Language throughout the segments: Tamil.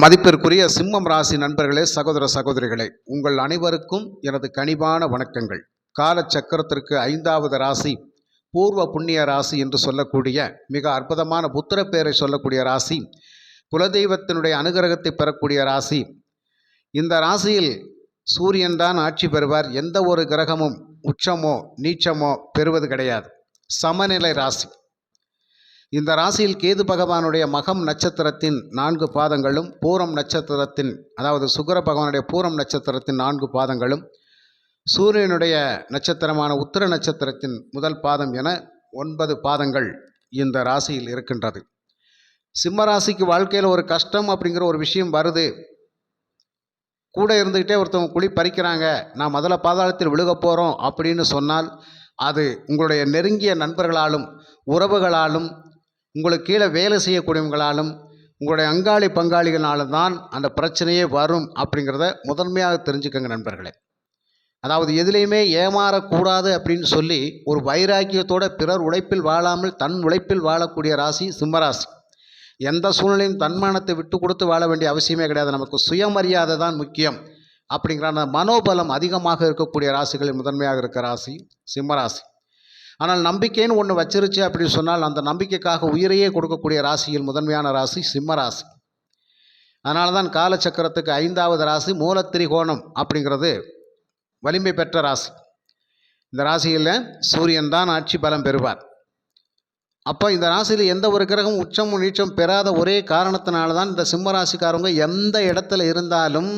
மதிப்பிற்குரிய சிம்மம் ராசி நண்பர்களே, சகோதர சகோதரிகளே, உங்கள் அனைவருக்கும் எனது கனிவான வணக்கங்கள். கால சக்கரத்திற்கு 5வது ராசி பூர்வ புண்ணிய ராசி என்று சொல்லக்கூடிய மிக அற்புதமான புத்திர பெயரை சொல்லக்கூடிய ராசி, குலதெய்வத்தினுடைய அனுகிரகத்தை பெறக்கூடிய ராசி. இந்த ராசியில் சூரியன் தான் ஆட்சி பெறுவார். எந்த ஒரு கிரகமும் உச்சமோ நீச்சமோ பெறுவது கிடையாது. சமநிலை ராசி. இந்த ராசியில் கேது பகவானுடைய மகம் நட்சத்திரத்தின் 4 பாதங்களும், பூரம் நட்சத்திரத்தின் அதாவது சுக்கிர பகவானுடைய பூரம் நட்சத்திரத்தின் 4 பாதங்களும், சூரியனுடைய நட்சத்திரமான உத்திர நட்சத்திரத்தின் முதல் பாதம் என 9 பாதங்கள் இந்த ராசியில் இருக்கின்றது. சிம்ம ராசிக்கு வாழ்க்கையில் ஒரு கஷ்டம் அப்படிங்கிற ஒரு விஷயம் வருது. கூட இருந்துக்கிட்டே ஒருத்தவங்க குழி பறிக்கிறாங்க, நான் முதல்ல பாதாளத்தில் விழுக போகிறோம் அப்படின்னு சொன்னால், அது உங்களுடைய நெருங்கிய நண்பர்களாலும் உறவுகளாலும் உங்களுக்கு கீழே வேலை செய்யக்கூடியவங்களாலும் உங்களுடைய அங்காளி பங்காளிகளாலும் தான் அந்த பிரச்சனையே வரும் அப்படிங்கிறத முதன்மையாக தெரிஞ்சுக்கங்க நண்பர்களே. அதாவது எதுலேயுமே ஏமாறக்கூடாது அப்படின்னு சொல்லி ஒரு வைராக்கியத்தோட பிறர் உழைப்பில் வாழாமல் தன் உழைப்பில் வாழக்கூடிய ராசி சிம்மராசி. எந்த சூழ்நிலையும் தன்மானத்தை விட்டு கொடுத்து வாழ வேண்டிய அவசியமே கிடையாது. நமக்கு சுயமரியாதை தான் முக்கியம் அப்படிங்கிற அந்த மனோபலம் அதிகமாக இருக்கக்கூடிய ராசிகளில் முதன்மையாக இருக்கிற ராசி சிம்மராசி. ஆனால் நம்பிக்கைன்னு ஒன்று வச்சிருச்சு அப்படின்னு சொன்னால் அந்த நம்பிக்கைக்காக உயிரையே கொடுக்கக்கூடிய ராசியில் முதன்மையான ராசி சிம்மராசி. அதனால தான் காலச்சக்கரத்துக்கு 5வது ராசி மூலத்திரிகோணம் அப்படிங்கிறது வலிமை பெற்ற ராசி. இந்த ராசியில் சூரியன் தான் ஆட்சி பலம் பெறுவார். அப்போ இந்த ராசியில் எந்த ஒரு கிரகம் உச்சமும் நீச்சம் பெறாத ஒரே காரணத்தினால தான் இந்த சிம்மராசிக்காரங்க எந்த இடத்துல இருந்தாலும்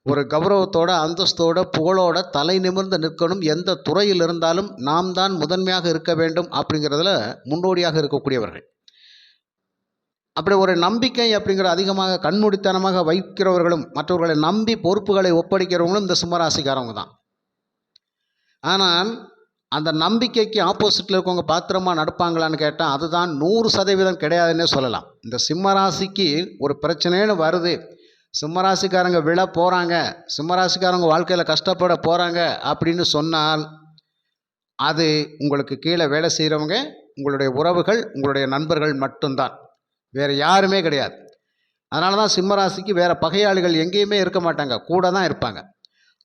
ஒரு கௌரவத்தோட அந்தஸ்தோட புகழோட தலை நிமிர்ந்து நிற்கணும். எந்த துறையில் இருந்தாலும் நாம் தான் முதன்மையாக இருக்க வேண்டும் அப்படிங்கிறதுல முன்னோடியாக இருக்கக்கூடியவர்கள். அப்படி ஒரு நம்பிக்கை அப்படிங்கிற அதிகமாக கண்மூடித்தனமாக வைக்கிறவர்களும் மற்றவர்களை நம்பி பொறுப்புகளை ஒப்படைக்கிறவங்களும் இந்த சிம்மராசிக்காரவங்க தான். ஆனால் அந்த நம்பிக்கைக்கு ஆப்போசிட்டில் இருக்கவங்க பாத்திரமாக நடப்பாங்களான்னு கேட்டால் அதுதான் 100% கிடையாதுன்னே சொல்லலாம். இந்த சிம்மராசிக்கு ஒரு பிரச்சனைன்னு வருது, சிம்மராசிக்காரங்க விழ போகிறாங்க, சிம்மராசிக்காரங்க வாழ்க்கையில் கஷ்டப்பட போகிறாங்க அப்படின்னு சொன்னால் அது உங்களுக்கு கீழே வேலை செய்கிறவங்க உங்களுடைய உறவுகள் உங்களுடைய நண்பர்கள் மட்டும்தான், வேறு யாருமே கிடையாது. அதனால தான் சிம்மராசிக்கு வேறு பகையாளிகள் எங்கேயுமே இருக்க மாட்டாங்க, கூட தான் இருப்பாங்க.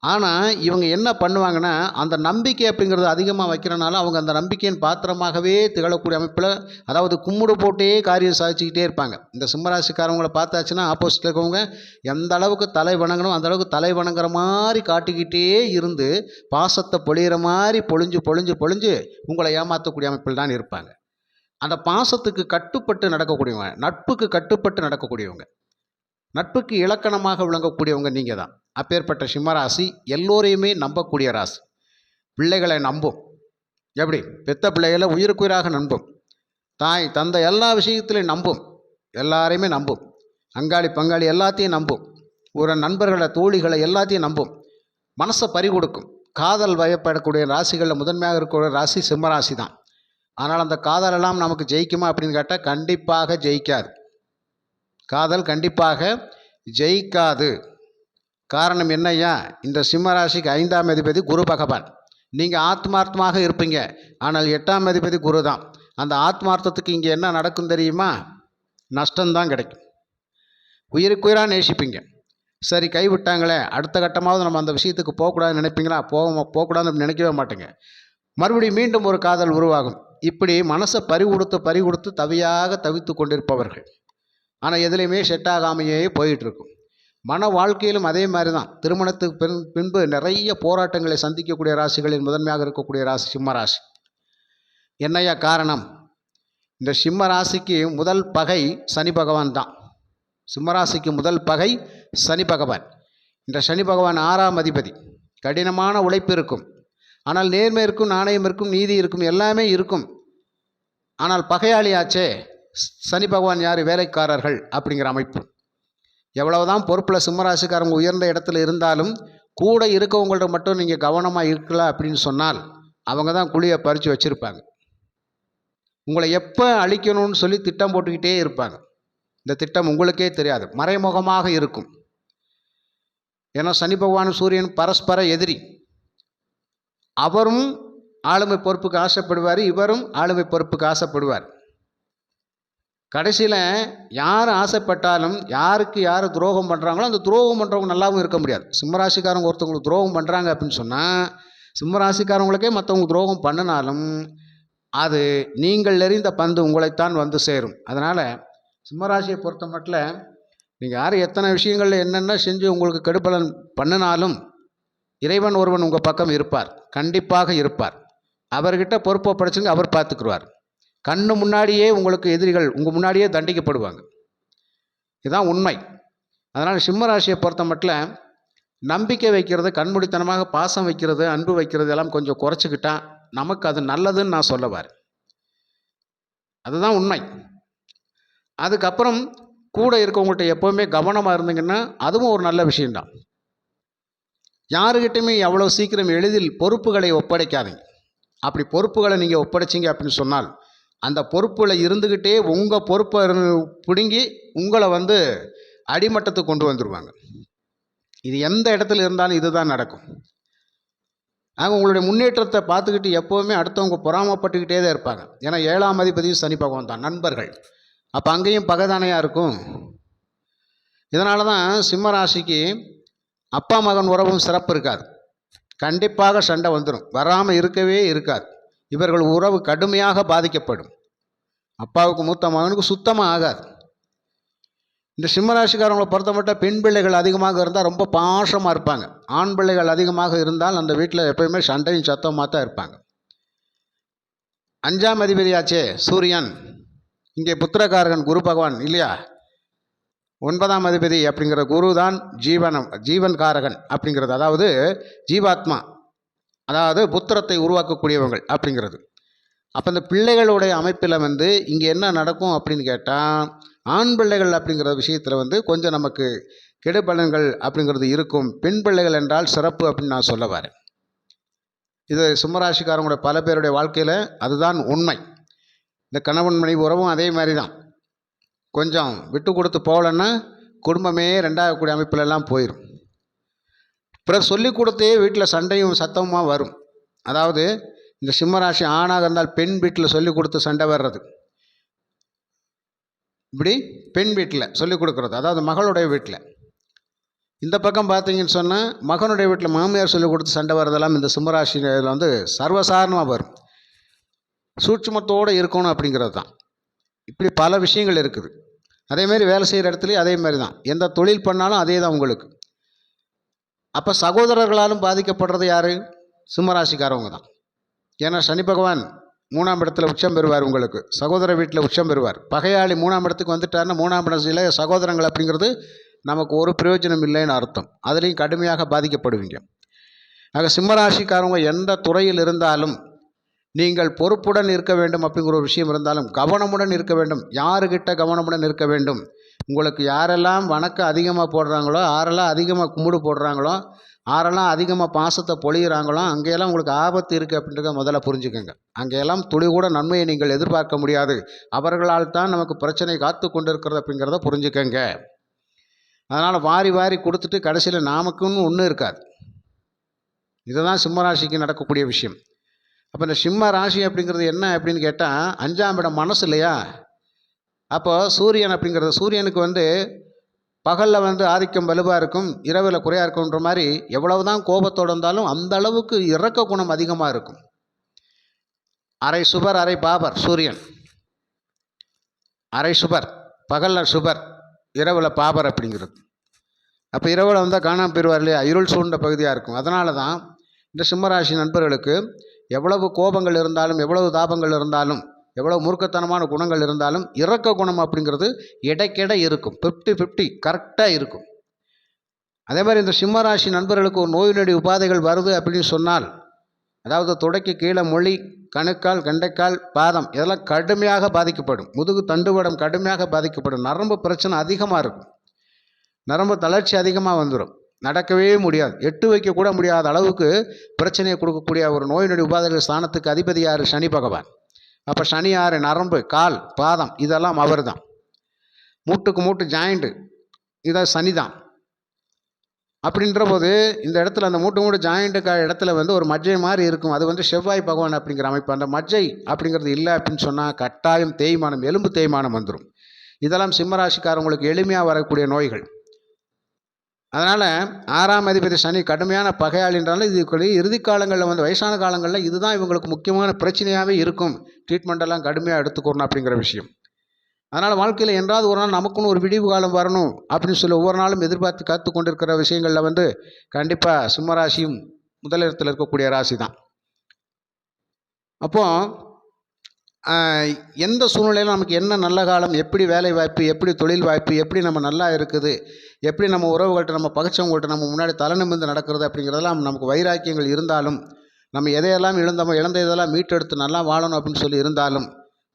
ஆனால் இவங்க என்ன பண்ணுவாங்கன்னா அந்த நம்பிக்கை அப்படிங்கிறது அதிகமாக வைக்கிறனால அவங்க அந்த நம்பிக்கையின் பாத்திரமாகவே திகழக்கூடிய அமைப்பில், அதாவது கும்பிடு போட்டே காரியம் சாதிச்சுக்கிட்டே இருப்பாங்க. இந்த சிம்மராசிக்காரவங்களை பார்த்தாச்சுன்னா ஆப்போசிட்டில் இருக்கவங்க எந்த அளவுக்கு தலை வணங்கணும் அந்த அளவுக்கு தலை வணங்குற மாதிரி காட்டிக்கிட்டே இருந்து பாசத்தை பொழிகிற மாதிரி பொழிஞ்சு பொழிஞ்சு பொழிஞ்சு உங்களை ஏமாற்றக்கூடிய அமைப்பில் தான் இருப்பாங்க. அந்த பாசத்துக்கு கட்டுப்பட்டு நடக்கக்கூடியவங்க, நட்புக்கு கட்டுப்பட்டு நடக்கக்கூடியவங்க, நட்புக்கு இலக்கணமாக விளங்கக்கூடியவங்க நீங்கள் தான். அப்பேற்பட்ட சிம்மராசி எல்லோரையுமே நம்பக்கூடிய ராசி. பிள்ளைகளை நம்பும். எப்படி? பெத்த பிள்ளைகளை உயிருக்குயிராக நம்பும். தாய் தந்தை எல்லா விஷயத்திலையும் நம்பும். எல்லாரையுமே நம்பும். அங்காளி பங்காளி எல்லாத்தையும் நம்பும். ஒரு நண்பர்களை தோழிகளை எல்லாத்தையும் நம்பும். மனசை பறி கொடுக்கும். காதல் வயப்படக்கூடிய ராசிகளில் முதன்மையாக இருக்கக்கூடிய ராசி சிம்மராசி தான். ஆனால் அந்த காதலெல்லாம் நமக்கு ஜெயிக்குமா அப்படின்னு கேட்டால் கண்டிப்பாக ஜெயிக்காது. காதல் கண்டிப்பாக ஜெயிக்காது. காரணம் என்னையா? இந்த சிம்மராசிக்கு 5ஆம் அதிபதி குரு பகவான். நீங்கள் ஆத்மார்த்தமாக இருப்பீங்க, ஆனால் 8ஆம் அதிபதி குரு தான். அந்த ஆத்மார்த்தத்துக்கு இங்கே என்ன நடக்கும் தெரியுமா? நஷ்டம்தான் கிடைக்கும். உயிருக்குயிராக நேசிப்பீங்க. சரி கைவிட்டாங்களே, அடுத்த கட்டமாவது நம்ம அந்த விஷயத்துக்கு போகக்கூடாதுன்னு நினைப்பீங்களா? போகக்கூடாதுன்னு நினைக்கவே மாட்டேங்க. மறுபடியும் மீண்டும் ஒரு காதல் உருவாகும். இப்படி மனசை பறி கொடுத்து தவியாக தவித்து கொண்டிருப்பவர்கள். ஆனால் எதுலேயுமே செட் ஆகாமையே போயிட்டுருக்கும். மன வாழ்க்கையிலும் அதே மாதிரி தான். திருமணத்துக்கு பின்பு நிறைய போராட்டங்களை சந்திக்கக்கூடிய ராசிகளில் முதன்மையாக இருக்கக்கூடிய ராசி சிம்மராசி. என்னையா காரணம்? இந்த சிம்ம ராசிக்கு முதல் பகை சனி பகவான் தான். சிம்மராசிக்கு முதல் பகை சனி பகவான். இந்த சனி பகவான் 6ஆம் அதிபதி. கடினமான உழைப்பு இருக்கும், ஆனால் நேர்மை இருக்கும், நாணயம் இருக்கும், நீதி இருக்கும், எல்லாமே இருக்கும். ஆனால் பகையாளியாச்சே சனி பகவான் யார்? வேலைக்காரர்கள் அப்படிங்கிற அமைப்பு. எவ்வளவுதான் பொறுப்பில் சிம்மராசிக்காரங்க உயர்ந்த இடத்துல இருந்தாலும் கூட இருக்கவங்கள்ட்ட மட்டும் நீங்கள் கவனமாக இருக்கலாம் அப்படின்னு சொன்னால் அவங்க தான் குழியை பறித்து வச்சுருப்பாங்க. உங்களை எப்போ அழிக்கணும்னு சொல்லி திட்டம் போட்டுக்கிட்டே இருப்பாங்க. இந்த திட்டம் உங்களுக்கே தெரியாது, மறைமுகமாக இருக்கும். ஏன்னா சனி பகவான் சூரியன் பரஸ்பர எதிரி. அவரும் ஆளுமை பொறுப்புக்கு ஆசைப்படுவார், இவரும் ஆளுமை பொறுப்புக்கு ஆசைப்படுவார். கடைசியில் யார் ஆசைப்பட்டாலும் யாருக்கு யார் துரோகம் பண்ணுறாங்களோ அந்த துரோகம் பண்ணுறவங்க நல்லாவும் இருக்க முடியாது. சிம்மராசிக்காரங்க ஒருத்தவங்களுக்கு துரோகம் பண்ணுறாங்க அப்படின்னு சொன்னால் சிம்மராசிக்காரவங்களுக்கே மற்றவங்க துரோகம் பண்ணினாலும் அது நீங்கள் எறிந்த பந்து உங்களைத்தான் வந்து சேரும். அதனால் சிம்மராசியை பொறுத்த மட்டும் நீங்கள் யார் எத்தனை விஷயங்களில் என்னென்ன செஞ்சு உங்களுக்கு கெடுபலன் பண்ணினாலும் இறைவன் ஒருவன் உங்கள் பக்கம் இருப்பார், கண்டிப்பாக இருப்பார். அவர்கிட்ட பொறுப்பை படைச்சுங்க, அவர் பார்த்துக்குருவார். கண்ணு முன்னாடியே உங்களுக்கு எதிரிகள் உங்கள் முன்னாடியே தண்டிக்கப்படுவாங்க. இதுதான் உண்மை. அதனால் சிம்மராசியை பொறுத்த மட்டும் நம்பிக்கை வைக்கிறது, கண்மூடித்தனமாக பாசம் வைக்கிறது, அன்பு வைக்கிறது எல்லாம் கொஞ்சம் குறைச்சிக்கிட்டா நமக்கு அது நல்லதுன்னு நான் சொல்ல வரேன். அதுதான் உண்மை. அதுக்கப்புறம் கூட இருக்கவங்கள்ட்ட எப்போவுமே கவனமாக இருந்தீங்கன்னா அதுவும் ஒரு நல்ல விஷயம்தான். யாருக்கிட்டையுமே எவ்வளோ சீக்கிரம் எளிதில் பொறுப்புகளை ஒப்படைக்காதீங்க. அப்படி பொறுப்புகளை நீங்கள் ஒப்படைச்சிங்க அப்படின்னு சொன்னால் அந்த பொறுப்பில் இருந்துக்கிட்டே உங்கள் பொறுப்பை பிடுங்கி உங்களை அடிமட்டத்துக்கு கொண்டு வந்துடுவாங்க. இது எந்த இடத்துல இருந்தாலும் இதுதான் நடக்கும். ஆக உங்களுடைய முன்னேற்றத்தை பார்த்துக்கிட்டு எப்போவுமே அடுத்தவங்க பொறாமப்பட்டுக்கிட்டே தான் இருப்பாங்க. ஏன்னா 7ஆம் அதிபதியும் சனி பகவான் தான், நண்பர்கள். அப்போ அங்கேயும் பகைதானையாக இருக்கும். இதனால தான் சிம்ம ராசிக்கு அப்பா மகன் உறவும் சிறப்பு இருக்காது. கண்டிப்பாக சண்டை வந்துடும், வராமல் இருக்கவே இருக்காது. இவர்கள் உறவு கடுமையாக பாதிக்கப்படும். அப்பாவுக்கு மூத்த மகனுக்கு சுத்தமாக ஆகாது. இந்த சிம்மராசிக்காரங்களை பொறுத்த மட்டும் பெண் பிள்ளைகள் அதிகமாக இருந்தால் ரொம்ப பாசமாக இருப்பாங்க. ஆண் பிள்ளைகள் அதிகமாக இருந்தால் அந்த வீட்டில் எப்பயுமே சண்டையும் சத்தமாக தான் இருப்பாங்க. 5ஆம் அதிபதியாச்சே சூரியன், இங்கே புத்திரகாரகன் குரு பகவான் இல்லையா. 9ஆம் அதிபதி அப்படிங்கிற குரு தான் ஜீவன் காரகன் அப்படிங்கிறது, அதாவது ஜீவாத்மா, அதாவது புத்திரத்தை உருவாக்கக்கூடியவங்கள் அப்படிங்கிறது. அப்போ இந்த பிள்ளைகளுடைய அமைப்பில் இங்கே என்ன நடக்கும் அப்படின்னு கேட்டால் ஆண் பிள்ளைகள் அப்படிங்கிற விஷயத்தில் கொஞ்சம் நமக்கு கெடுபலன்கள் அப்படிங்கிறது இருக்கும். பெண் பிள்ளைகள் என்றால் சிறப்பு அப்படின்னு நான் சொல்ல வரேன். இது சிம்மராசிக்காரங்களோட பல பேருடைய வாழ்க்கையில் அதுதான் உண்மை. இந்த கணவன் மனைவி உறவும் அதே மாதிரி தான். கொஞ்சம் விட்டு கொடுத்து போகலன்னா குடும்பமே ரெண்டாகக்கூடிய அமைப்பிலெல்லாம் போயிடும். பிறகு சொல்லி கொடுத்தே வீட்டில் சண்டையும் சத்தமாக வரும். அதாவது இந்த சிம்மராசி ஆணாக இருந்தால் பெண் வீட்டில் சொல்லி கொடுத்து சண்டை வர்றது, இப்படி பெண் வீட்டில் சொல்லிக் கொடுக்குறது, அதாவது மகளுடைய வீட்டில். இந்த பக்கம் பார்த்தீங்கன்னு சொன்னால் மகனுடைய வீட்டில் மாமியார் சொல்லிக் கொடுத்து சண்டை வர்றதெல்லாம் இந்த சிம்மராசியில் சர்வசாதாரணமாக வரும். சூட்சுமத்தோடு இருக்கணும் அப்படிங்கிறது தான். இப்படி பல விஷயங்கள் இருக்குது. அதேமாரி வேலை செய்கிற இடத்துலையும் அதே மாதிரி தான். எந்த தொழில் பண்ணாலும் அதே தான் உங்களுக்கு. அப்போ சகோதரர்களாலும் பாதிக்கப்படுறது யார்? சிம்மராசிக்காரவங்க தான். ஏன்னா சனி பகவான் 3ஆம் இடத்துல உச்சம் பெறுவார். உங்களுக்கு சகோதர வீட்டில் உச்சம் பெறுவார். பகையாளி 3ஆம் இடத்துக்கு வந்துட்டாருன்னா 3ஆம் இடத்துல சகோதரங்கள் அப்படிங்கிறது நமக்கு ஒரு பிரயோஜனம் இல்லைன்னு அர்த்தம். அதுலேயும் கடுமையாக பாதிக்கப்படுவீங்க. ஆக சிம்மராசிக்காரவங்க எந்த துறையில் இருந்தாலும் நீங்கள் பொறுப்புடன் இருக்க வேண்டும். அப்படிங்கிற ஒரு விஷயம் இருந்தாலும் கவனமுடன் இருக்க வேண்டும். யாருக்கிட்ட கவனமுடன் இருக்க வேண்டும்? உங்களுக்கு யாரெல்லாம் வணக்கம் அதிகமாக போடுறாங்களோ, யாரெல்லாம் அதிகமாக கும்பிடு போடுறாங்களோ, யாரெல்லாம் அதிகமாக பாசத்தை பொழிகிறாங்களோ அங்கேயெல்லாம் உங்களுக்கு ஆபத்து இருக்குது அப்படின்றத முதல்ல புரிஞ்சுக்கோங்க. அங்கேயெல்லாம் துளி கூட நன்மையை நீங்கள் எதிர்பார்க்க முடியாது. அவர்களால் தான் நமக்கு பிரச்சனை காத்து கொண்டு இருக்கிறது அப்படிங்கிறத புரிஞ்சுக்கங்க. அதனால் வாரி வாரி கொடுத்துட்டு கடைசியில் நமக்குன்னு ஒன்றும் இருக்காது. இதுதான் சிம்மராசிக்கு நடக்கக்கூடிய விஷயம். அப்போ இந்த சிம்ம ராசி அப்படிங்கிறது என்ன அப்படின்னு கேட்டால் 5ஆம் இடம் மனசு இல்லையா. அப்போ சூரியன் அப்படிங்கிறது, சூரியனுக்கு பகலில் ஆதிக்கம் வலுவாக இருக்கும், இரவில் குறையாக இருக்குன்ற மாதிரி எவ்வளவு தான் கோபத்தோடு இருந்தாலும் அந்த அளவுக்கு இரக்க குணம் அதிகமாக இருக்கும். அரை சுபர் அரை பாபர் சூரியன். அரை சுபர், பகலில் சுபர், இரவில் பாபர் அப்படிங்கிறது. அப்போ இரவில் காணாமல் போயிடுவார் இல்லையா, இருள் சூழ்ந்த பகுதியாக இருக்கும். அதனால தான் இந்த சிம்மராசி நண்பர்களுக்கு எவ்வளவு கோபங்கள் இருந்தாலும், எவ்வளவு தாபங்கள் இருந்தாலும், எவ்வளவு மூர்க்கத்தனமான குணங்கள் இருந்தாலும் இரக்க குணம் அப்படிங்கிறது இடைக்கிடை இருக்கும். 50-50 கரெக்டாக இருக்கும். அதே மாதிரி இந்த சிம்மராசி நண்பர்களுக்கு ஒரு நோய் நொடி உபாதைகள் வருது அப்படின்னு சொன்னால், அதாவது தொடக்கி கீழே மொழி, கணுக்கால், கண்டைக்கால், பாதம் இதெல்லாம் கடுமையாக பாதிக்கப்படும். முதுகு தண்டுவடம் கடுமையாக பாதிக்கப்படும். நரம்பு பிரச்சனை அதிகமாக இருக்கும். நரம்பு தளர்ச்சி அதிகமாக வந்துடும். நடக்கவே முடியாது, எட்டு வைக்க கூட முடியாத அளவுக்கு பிரச்சனையை கொடுக்கக்கூடிய ஒரு நோய் நொடி உபாதைகள் ஸ்தானத்துக்கு அதிபதி யார்? சனி பகவான். அப்போ சனி யார்? நரம்பு, கால், பாதம் இதெல்லாம் அவர் தான். மூட்டுக்கு மூட்டு ஜாயிண்ட்டு இதை சனி தான். அப்படின்ற போது இந்த இடத்துல அந்த மூட்டு ஜாயிண்ட்டு இடத்துல ஒரு மஜ்ஜை மாதிரி இருக்கும். அது செவ்வாய் பகவான் அப்படிங்கிற அமைப்பு. அந்த மஜ்ஜை அப்படிங்கிறது இல்லை அப்படின்னு சொன்னால் கட்டாயம் தேய்மானம், எலும்பு தேய்மானம் வந்துடும். இதெல்லாம் சிம்மராசிக்காரங்களுக்கு எளிமையாக வரக்கூடிய நோய்கள். அதனால் 6ஆம் அதிபதி சனி கடுமையான பகையாளின்றாலும் இது இறுதி காலங்களில் வந்து வயசான காலங்களில் இதுதான் இவங்களுக்கு முக்கியமான பிரச்சனையாகவே இருக்கும். ட்ரீட்மெண்ட்டெல்லாம் கடுமையாக எடுத்துக்கணும் அப்படிங்கிற விஷயம். அதனால் வாழ்க்கையில் என்றாவது ஒரு நாள் நமக்குன்னு ஒரு விடிவு காலம் வரணும் அப்படின்னு சொல்லி ஒவ்வொரு நாளும் எதிர்பார்த்து காத்து கொண்டிருக்கிற விஷயங்களில் வந்து கண்டிப்பாக சிம்மராசியும் முதலிடத்தில் இருக்கக்கூடிய ராசி தான். அப்போது எந்த சூழ்நிலையிலும் நமக்கு என்ன நல்ல காலம், எப்படி வேலை வாய்ப்பு, எப்படி தொழில் வாய்ப்பு, எப்படி நம்ம நல்லா இருக்குது, எப்படி நம்ம உறவுகள்கிட்ட நம்ம பகைச்சவங்கள்ட்ட நம்ம முன்னாடி தலை நிமிர்ந்து நடக்கிறது அப்படிங்கிறதெல்லாம் நமக்கு வைராக்கியங்கள் இருந்தாலும், நம்ம எதையெல்லாம் இழந்த இதெல்லாம் மீட்டெடுத்து நல்லா வாழணும் அப்படின்னு சொல்லி இருந்தாலும்,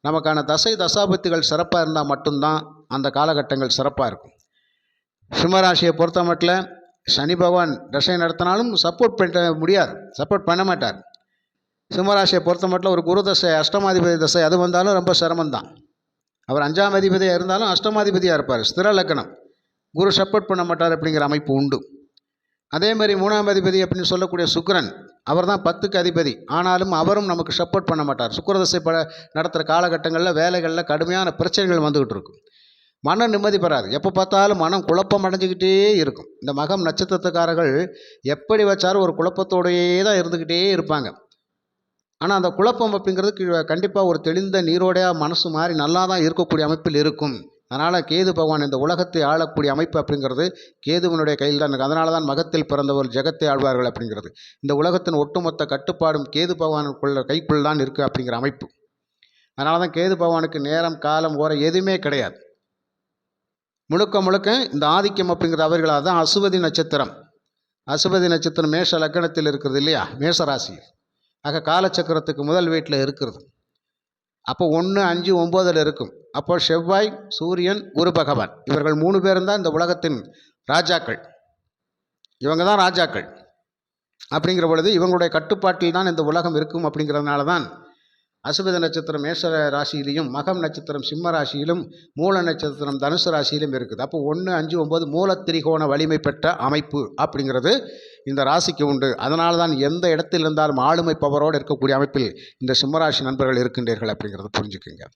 நமக்கான தசாபத்திகள் சிறப்பாக இருந்தால் மட்டும்தான் அந்த காலகட்டங்கள் சிறப்பாக இருக்கும். சிம்மராசியை பொறுத்த மட்டும் சனி பகவான் தசை நடத்தினாலும் சப்போர்ட் பண்ண மாட்டார். சிம்மராசியை பொறுத்த மட்டும் ஒரு குரு தசை, அஷ்டமாதிபதி தசை அது வந்தாலும் ரொம்ப சிரமம்தான். அவர் 5ஆம் அதிபதியாக இருந்தாலும் அஷ்டமாதிபதியாக இருப்பார். ஸ்திர லக்னம், குரு சப்போர்ட் பண்ண மாட்டார் அப்படிங்கிற அமைப்பு உண்டு. அதே மாதிரி 3ஆம் அதிபதி அப்படின்னு சொல்லக்கூடிய சுக்கிரன், அவர் தான் 10க்கு அதிபதி. ஆனாலும் அவரும் நமக்கு சப்போர்ட் பண்ண மாட்டார். சுக்கிரதசை நடத்துகிற காலகட்டங்களில் வேலைகளில் கடுமையான பிரச்சனைகள் வந்துக்கிட்டு இருக்கும். மன நிம்மதி பெறாது. எப்போ பார்த்தாலும் மனம் குழப்பம் அடைஞ்சிக்கிட்டே இருக்கும். இந்த மகம் நட்சத்திரத்துக்காரர்கள் எப்படி வச்சாலும் ஒரு குழப்பத்தோடையே தான் இருந்துக்கிட்டே இருப்பாங்க. ஆனால் அந்த குழப்பம் அப்படிங்கிறது கண்டிப்பாக ஒரு தெளிந்த நீரோடையாக மனசு மாதிரி நல்லா தான் இருக்கக்கூடிய அமைப்பில் இருக்கும். அதனால் கேது பகவான் இந்த உலகத்தை ஆளக்கூடிய அமைப்பு அப்படிங்கிறது கேதுவனுடைய கையில் தான் இருக்குது. அதனால தான் மகத்தில் பிறந்தவர் ஜெகத்தை ஆழ்வார்கள் அப்படிங்கிறது. இந்த உலகத்தின் ஒட்டுமொத்த கட்டுப்பாடும் கேது பகவானுக்குள்ள கைக்குள் தான் இருக்குது அப்படிங்கிற அமைப்பு. அதனால தான் கேது பகவானுக்கு நேரம், காலம், ஓரம் எதுவுமே கிடையாது. முழுக்க இந்த ஆதிக்கம் அப்படிங்கிற அவர்களால் தான் அசுவதி நட்சத்திரம் மேஷ லக்னத்தில் இருக்கிறது இல்லையா, மேஷராசி. ஆக காலச்சக்கரத்துக்கு முதல் வீட்டில் இருக்கிறது. அப்போ 1, 5, 9 இருக்கும். அப்போ செவ்வாய், சூரியன், குரு பகவான் இவர்கள் 3 பேரும் தான் இந்த உலகத்தின் ராஜாக்கள். இவங்க தான் ராஜாக்கள். அப்படிங்கிற பொழுது இவங்களுடைய கட்டுப்பாட்டில் தான் இந்த உலகம் இருக்கும். அப்படிங்கிறதுனால தான் அசுபதி நட்சத்திரம் மேஷ ராசியிலையும், மகம் நட்சத்திரம் சிம்ம ராசியிலும், மூல நட்சத்திரம் தனுசு ராசியிலும் இருக்குது. அப்போ 1, 5, 9 மூலத்திரிகோண வலிமை பெற்ற அமைப்பு அப்படிங்கிறது இந்த ராசிக்கு உண்டு. அதனால தான் எந்த இடத்தில் இருந்தாலும் ஆளுமை பவரோடு இருக்கக்கூடிய அமைப்பில் இந்த சிம்மராசி நண்பர்கள் இருக்கின்றீர்கள் அப்படிங்கிறத புரிஞ்சுக்குங்க.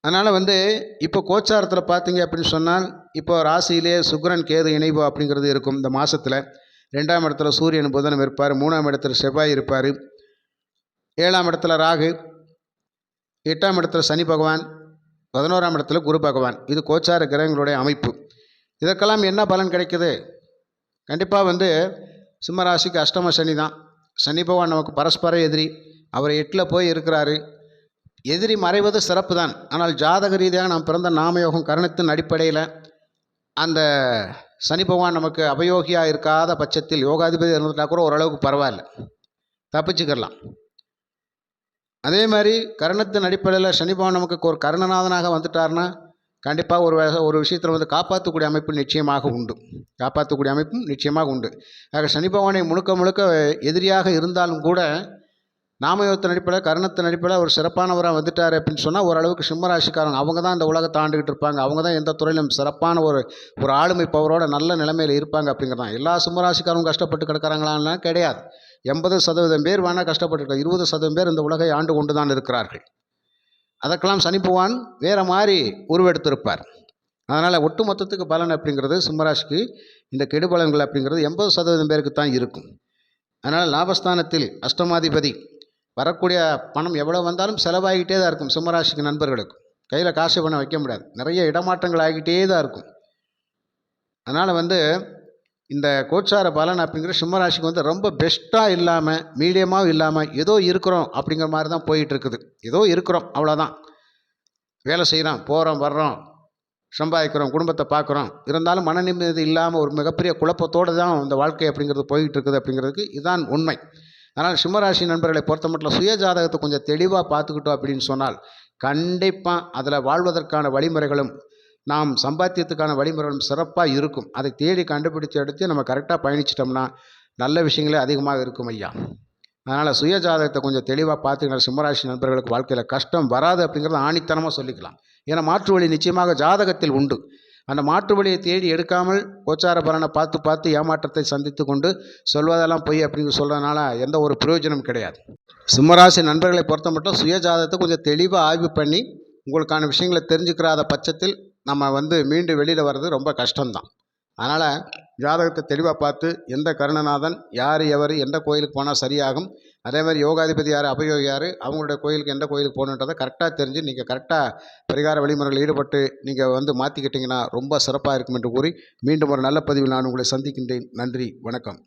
அதனால் இப்போ கோச்சாரத்தில் பார்த்தீங்க அப்படின்னு சொன்னால், இப்போ ராசியிலே சுக்கிரன் கேது இணைவு அப்படிங்கிறது இருக்கும். இந்த மாதத்தில் 2ஆம் இடத்துல சூரியன் புதனும் இருப்பார், 3ஆம் இடத்துல செவ்வாய் இருப்பார், 7ஆம் இடத்துல ராகு, 8ஆம் இடத்துல சனி பகவான், 11ஆம் இடத்துல குரு பகவான். இது கோச்சார கிரகங்களுடைய அமைப்பு. இதற்கெல்லாம் என்ன பலன் கிடைக்குது? கண்டிப்பாக சிம்மராசிக்கு அஷ்டம சனி தான். சனி பகவான் நமக்கு பரஸ்பர எதிரி. அவர் 8ல் போய் இருக்கிறாரு. எதிரி மறைவது சிறப்பு தான். ஆனால் ஜாதக ரீதியாக நாம் பிறந்த நாமயோகம் கரணத்தின் அடிப்படையில் அந்த சனி பகவான் நமக்கு அபயோகியாக இருக்காத பட்சத்தில் யோகாதிபதி இருந்துட்டா கூட ஓரளவுக்கு பரவாயில்ல, தப்பிச்சுக்கலாம். அதே மாதிரி கரணத்தின் அடிப்படையில் சனி பகவான் நமக்கு ஒரு கரணநாதனாக வந்துட்டார்னா கண்டிப்பாக ஒரு விஷயத்தில் காப்பாற்றக்கூடிய அமைப்பு நிச்சயமாக உண்டு. ஆக சனி பகவானை முழுக்க எதிரியாக இருந்தாலும் கூட நாமயோகத்தின் அடிப்படையில், கரணத்தின் அடிப்படையில் ஒரு சிறப்பானவராக வந்துட்டார் அப்படின்னு சொன்னால் ஓரளவுக்கு சிம்மராசிக்காரங்க அவங்க தான் இந்த உலகத்தை ஆண்டுகிட்டு இருப்பாங்க. அவங்க தான் எந்த துறையிலும் சிறப்பான ஒரு ஆளுமை பவரோட நல்ல நிலைமையில் இருப்பாங்க அப்படிங்கிறது தான். எல்லா சிம்மராசிக்காரங்க கஷ்டப்பட்டு கிடக்கிறாங்களான்னா கிடையாது. 80% பேர் வேணால் கஷ்டப்பட்டு, 20% பேர் இந்த உலகை ஆண்டு கொண்டு தான் இருக்கிறார்கள். அதற்கெல்லாம் சனி பகவான் வேறு மாதிரி உருவெடுத்திருப்பார். அதனால் ஒட்டு மொத்தத்துக்கு பலன் அப்படிங்கிறது சிம்மராசிக்கு இந்த கெடுபலன்கள் அப்படிங்கிறது 80% பேருக்கு தான் இருக்கும். அதனால் லாபஸ்தானத்தில் அஷ்டமாதிபதி வரக்கூடிய பணம் எவ்வளோ வந்தாலும் செலவாகிக்கிட்டே தான் இருக்கும். சிம்மராசிக்கு நண்பர்களுக்கு கையில் காசு பணம் வைக்க முடியாது. நிறைய இடமாற்றங்கள் ஆகிக்கிட்டே தான் இருக்கும். அதனால் இந்த கோச்சார பலன் அப்படிங்கிற சிம்மராசிக்கு ரொம்ப பெஸ்ட்டாக இல்லாமல், மீடியமாகவும் இல்லாமல், ஏதோ இருக்கிறோம் அப்படிங்கிற மாதிரி தான் போயிட்டுருக்குது. ஏதோ இருக்கிறோம், அவ்வளோதான். வேலை செய்கிறோம், போகிறோம், வர்றோம், சம்பாதிக்கிறோம், குடும்பத்தை பார்க்குறோம். இருந்தாலும் மன நிம்மதி இல்லாமல் ஒரு மிகப்பெரிய குழப்பத்தோடு தான் இந்த வாழ்க்கை அப்படிங்கிறது போய்கிட்டு இருக்குது அப்படிங்கிறதுக்கு இதுதான் உண்மை. அதனால் சிம்மராசி நண்பர்களை பொறுத்த மட்டும் சுய ஜாதகத்தை கொஞ்சம் தெளிவாக பார்த்துக்கிட்டோம் அப்படின்னு சொன்னால் கண்டிப்பாக அதில் வாழ்வதற்கான வழிமுறைகளும் நாம் சம்பாத்தியத்துக்கான வழிமுறைகளும் சிறப்பாக இருக்கும். அதை தேடி கண்டுபிடிச்சு எடுத்து நம்ம கரெக்டாக பயணிச்சிட்டோம்னா நல்ல விஷயங்களே அதிகமாக இருக்கும் ஐயா. அதனால் சுய ஜாதகத்தை கொஞ்சம் தெளிவாக பார்த்துக்கிற சிம்மராசி நண்பர்களுக்கு வாழ்க்கையில் கஷ்டம் வராது அப்படிங்கிறத ஆணித்தனமாக சொல்லிக்கலாம். ஏன்னா மாற்று வழி நிச்சயமாக ஜாதகத்தில் உண்டு. அந்த மாற்று வழியை தேடி எடுக்காமல் கோச்சார பலனை பார்த்து ஏமாற்றத்தை சந்தித்து கொண்டு சொல்வதெல்லாம் பொய் அப்படின்னு சொல்கிறதுனால எந்த ஒரு பிரயோஜனம் கிடையாது. சிம்மராசி நண்பர்களை பொறுத்த மட்டும் சுய ஜாதகத்தை கொஞ்சம் தெளிவாக ஆய்வு பண்ணி உங்களுக்கான விஷயங்களை தெரிஞ்சுக்கிறாத பட்சத்தில் நம்ம மீண்டும் வெளியில் வர்றது ரொம்ப கஷ்டம்தான். அதனால் ஜாதகத்தை தெளிவாக பார்த்து எந்த கருணநாதன் யார் எவர் எந்த கோயிலுக்கு போனால் சரியாகும், அதே மாதிரி யோகாதிபதி யார் அபயோகி யார், அவங்களுடைய கோயிலுக்கு எந்த கோயிலுக்கு போகணுன்றதை கரெக்டாக தெரிஞ்சு நீங்கள் கரெக்டாக பரிகார வழிமுறையில் ஈடுபட்டு நீங்கள் மாற்றிக்கிட்டிங்கன்னா ரொம்ப சிறப்பாக இருக்கும் என்று கூறி மீண்டும் ஒரு நல்ல பதிவில் நான் உங்களை சந்திக்கின்றேன். நன்றி, வணக்கம்.